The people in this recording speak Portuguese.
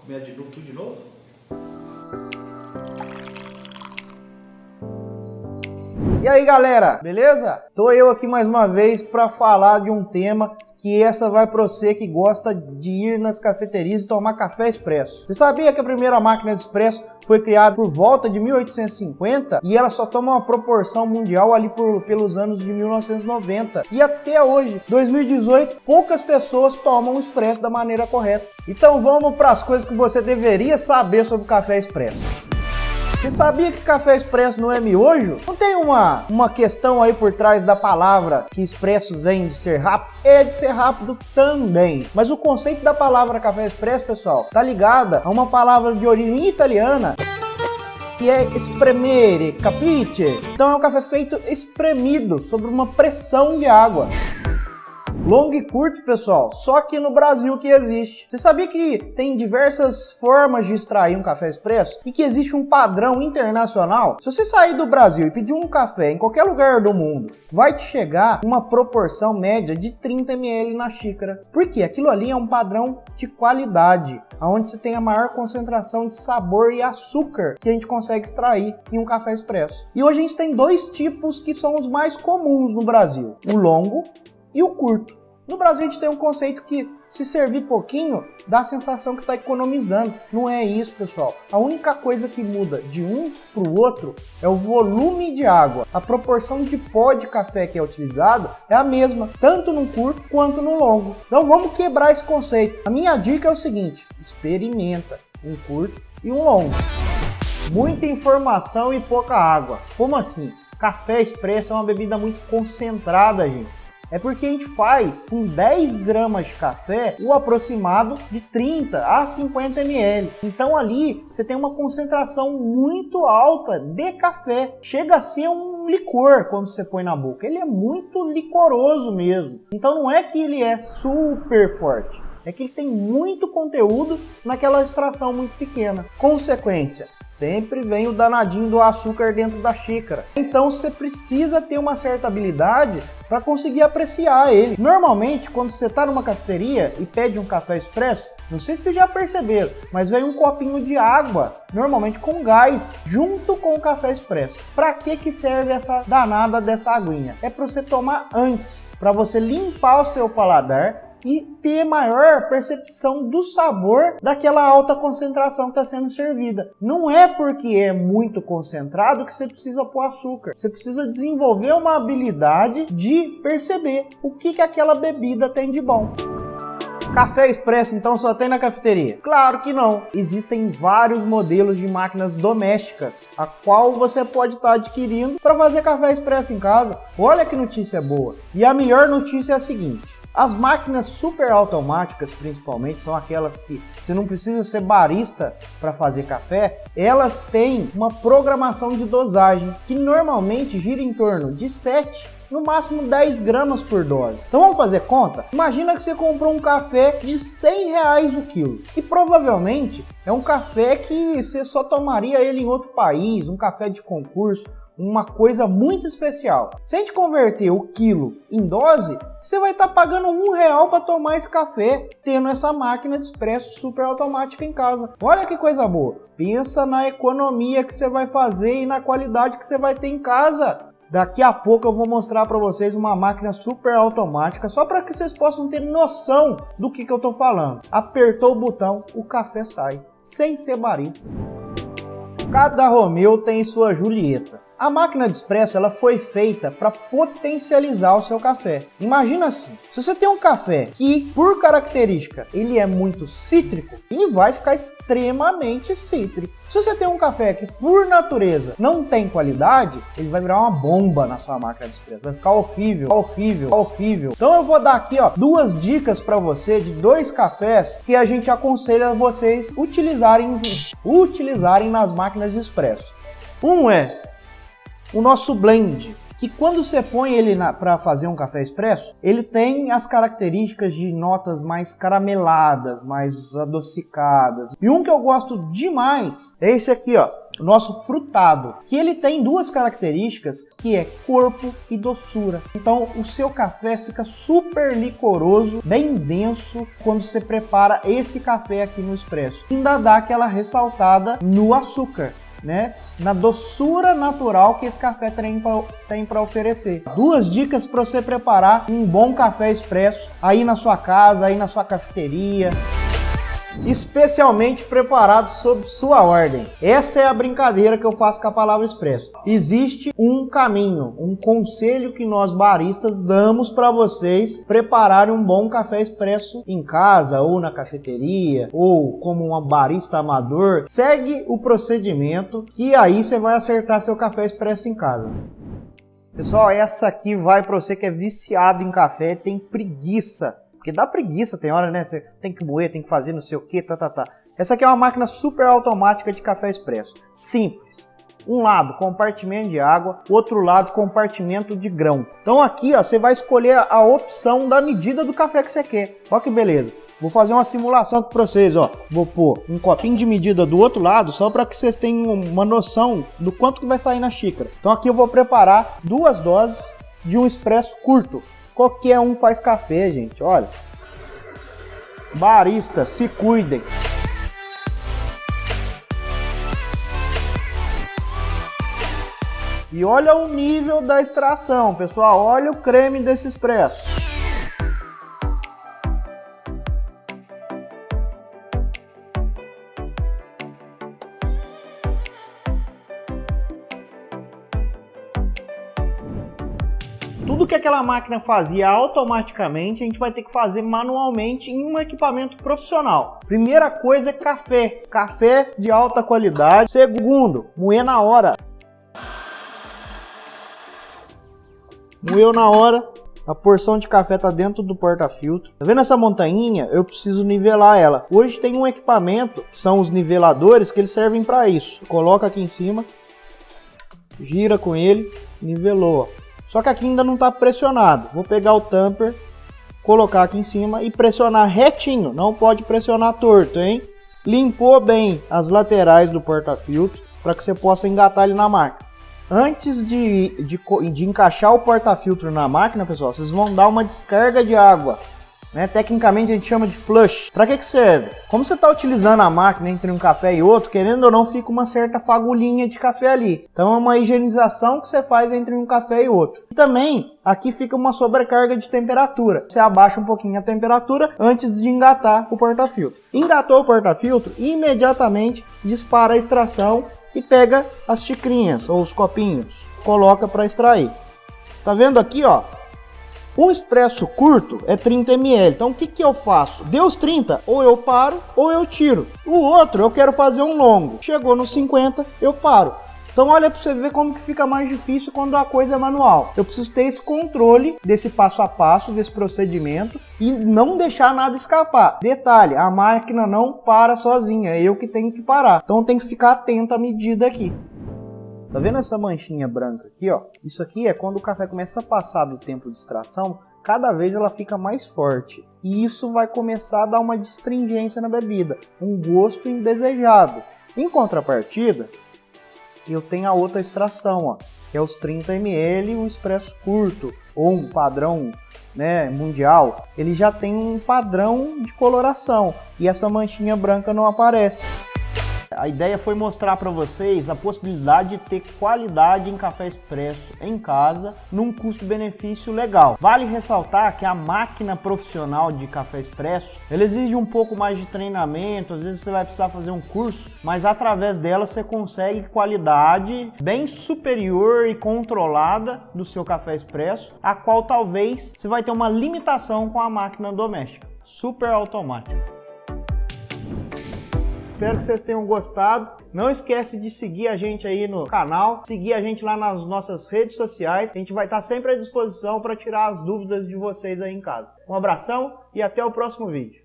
Comer tudo de novo? E aí galera, beleza? Tô eu aqui mais uma vez para falar de um tema que essa vai para você que gosta de ir nas cafeterias e tomar café expresso. Você sabia que a primeira máquina de expresso foi criada por volta de 1850 e ela só toma uma proporção mundial ali pelos anos de 1990. E até hoje, 2018, poucas pessoas tomam o expresso da maneira correta. Então vamos para as coisas que você deveria saber sobre o café expresso. Você sabia que café expresso não é miojo? Não tem uma questão aí por trás da palavra que expresso vem de ser rápido? É de ser rápido também. Mas o conceito da palavra café expresso, pessoal, tá ligada a uma palavra de origem italiana que é espremere, capite? Então é um café feito espremido sobre uma pressão de água. Longo e curto, pessoal, só aqui no Brasil que existe. Você sabia que tem diversas formas de extrair um café expresso e que existe um padrão internacional? Se você sair do Brasil e pedir um café em qualquer lugar do mundo, vai te chegar uma proporção média de 30 ml na xícara. Por quê? Aquilo ali é um padrão de qualidade, onde você tem a maior concentração de sabor e açúcar que a gente consegue extrair em um café expresso. E hoje a gente tem dois tipos que são os mais comuns no Brasil: o longo e o curto. No Brasil a gente tem um conceito que se servir pouquinho dá a sensação que está economizando. Não é isso, pessoal. A única coisa que muda de um para o outro é o volume de água. A proporção de pó de café que é utilizado é a mesma, tanto no curto quanto no longo. Então vamos quebrar esse conceito. A minha dica é o seguinte: experimenta um curto e um longo. Muita informação e pouca água. Como assim? Café expresso é uma bebida muito concentrada, gente. É porque a gente faz com 10 gramas de café o aproximado de 30 a 50 ml. Então ali você tem uma concentração muito alta de café. Chega a ser um licor quando você põe na boca. Ele é muito licoroso mesmo. Então não é que ele é super forte. É que ele tem muito conteúdo naquela extração muito pequena. Consequência, sempre vem o danadinho do açúcar dentro da xícara. Então você precisa ter uma certa habilidade para conseguir apreciar ele. Normalmente, quando você está numa cafeteria e pede um café expresso, não sei se vocês já perceberam, mas vem um copinho de água, normalmente com gás, junto com o café expresso. Para que serve essa danada dessa aguinha? É para você tomar antes, para você limpar o seu paladar e ter maior percepção do sabor daquela alta concentração que está sendo servida. Não é porque é muito concentrado que você precisa pôr açúcar. Você precisa desenvolver uma habilidade de perceber o que aquela bebida tem de bom. Café expresso então só tem na cafeteria? Claro que não. Existem vários modelos de máquinas domésticas, a qual você pode estar adquirindo para fazer café expresso em casa. Olha que notícia boa. E a melhor notícia é a seguinte: as máquinas super automáticas, principalmente, são aquelas que você não precisa ser barista para fazer café. Elas têm uma programação de dosagem que normalmente gira em torno de 7, no máximo 10 gramas por dose. Então vamos fazer conta? Imagina que você comprou um café de R$100 o quilo, que provavelmente é um café que você só tomaria ele em outro país, um café de concurso, uma coisa muito especial. Se a gente converter o quilo em dose, você vai estar pagando R$1 para tomar esse café, tendo essa máquina de expresso super automática em casa. Olha que coisa boa. Pensa na economia que você vai fazer e na qualidade que você vai ter em casa. Daqui a pouco eu vou mostrar para vocês uma máquina super automática, só para que vocês possam ter noção do que eu estou falando. Apertou o botão, o café sai, sem ser barista. Cada Romeu tem sua Julieta. A máquina de expresso ela foi feita para potencializar o seu café. Imagina assim, se você tem um café que, por característica, ele é muito cítrico, ele vai ficar extremamente cítrico. Se você tem um café que, por natureza, não tem qualidade, ele vai virar uma bomba na sua máquina de expresso. Vai ficar horrível, horrível, horrível. Então eu vou dar aqui duas dicas para você de 2 cafés que a gente aconselha vocês utilizarem nas máquinas de expresso. Um é o nosso blend, E quando você põe ele para fazer um café expresso, ele tem as características de notas mais carameladas, mais adocicadas. E um que eu gosto demais é esse aqui, ó, o nosso frutado, que ele tem duas características, que é corpo e doçura. Então o seu café fica super licoroso, bem denso quando você prepara esse café aqui no expresso. Ainda dá aquela ressaltada no açúcar, né? Na doçura natural que esse café tem para oferecer. Duas dicas para você preparar um bom café expresso aí na sua casa, aí na sua cafeteria, especialmente preparado sob sua ordem. Essa é a brincadeira que eu faço com a palavra expresso. Existe um caminho, um conselho que nós baristas damos para vocês prepararem um bom café expresso em casa ou na cafeteria ou como um barista amador. Segue o procedimento que aí você vai acertar seu café expresso em casa. Pessoal, essa aqui vai para você que é viciado em café, tem preguiça. Porque dá preguiça, tem hora, né? Você tem que moer, tem que fazer não sei o que, Essa aqui é uma máquina super automática de café expresso. Simples. Um lado, compartimento de água, outro lado, compartimento de grão. Então aqui, ó, você vai escolher a opção da medida do café que você quer. Olha que beleza. Vou fazer uma simulação aqui para vocês, ó. Vou pôr um copinho de medida do outro lado, só para que vocês tenham uma noção do quanto que vai sair na xícara. Então aqui eu vou preparar 2 doses de um expresso curto. Qualquer um faz café, gente, olha. Baristas, se cuidem. E olha o nível da extração, pessoal. Olha o creme desse expresso. Tudo que aquela máquina fazia automaticamente, a gente vai ter que fazer manualmente em um equipamento profissional. Primeira coisa é café. Café de alta qualidade. Segundo, moer na hora. Moeu na hora. A porção de café está dentro do porta-filtro. Tá vendo essa montanha? Eu preciso nivelar ela. Hoje tem um equipamento, que são os niveladores, que eles servem para isso. Coloca aqui em cima, gira com ele, nivelou. Só que aqui ainda não está pressionado. Vou pegar o tamper, colocar aqui em cima e pressionar retinho. Não pode pressionar torto, hein? Limpou bem as laterais do porta-filtro para que você possa engatar ele na máquina. Antes de encaixar o porta-filtro na máquina, pessoal, vocês vão dar uma descarga de água. Né? Tecnicamente a gente chama de flush. Para que serve? Como você está utilizando a máquina entre um café e outro, querendo ou não, fica uma certa fagulhinha de café ali. Então é uma higienização que você faz entre um café e outro. E também aqui fica uma sobrecarga de temperatura. Você abaixa um pouquinho a temperatura antes de engatar o porta-filtro. Engatou o porta-filtro, imediatamente dispara a extração e pega as xicrinhas ou os copinhos. Coloca para extrair. Tá vendo aqui, ó? Um expresso curto é 30 ml, então o que eu faço? Deu os 30, ou eu paro ou eu tiro. O outro eu quero fazer um longo, chegou nos 50, eu paro. Então olha para você ver como que fica mais difícil quando a coisa é manual. Eu preciso ter esse controle desse passo a passo, desse procedimento e não deixar nada escapar. Detalhe, a máquina não para sozinha, é eu que tenho que parar. Então tem que ficar atento à medida aqui. Tá vendo essa manchinha branca aqui, ó? Isso aqui é quando o café começa a passar do tempo de extração, cada vez ela fica mais forte. E isso vai começar a dar uma astringência na bebida, um gosto indesejado. Em contrapartida, eu tenho a outra extração, ó, que é os 30 ml, um expresso curto, ou um padrão, né, mundial. Ele já tem um padrão de coloração, e essa manchinha branca não aparece. A ideia foi mostrar para vocês a possibilidade de ter qualidade em café expresso em casa num custo-benefício legal. Vale ressaltar que a máquina profissional de café expresso, ela exige um pouco mais de treinamento, às vezes você vai precisar fazer um curso, mas através dela você consegue qualidade bem superior e controlada do seu café expresso, a qual talvez você vai ter uma limitação com a máquina doméstica, super automática. Espero que vocês tenham gostado. Não esquece de seguir a gente aí no canal, seguir a gente lá nas nossas redes sociais. A gente vai estar sempre à disposição para tirar as dúvidas de vocês aí em casa. Um abração e até o próximo vídeo.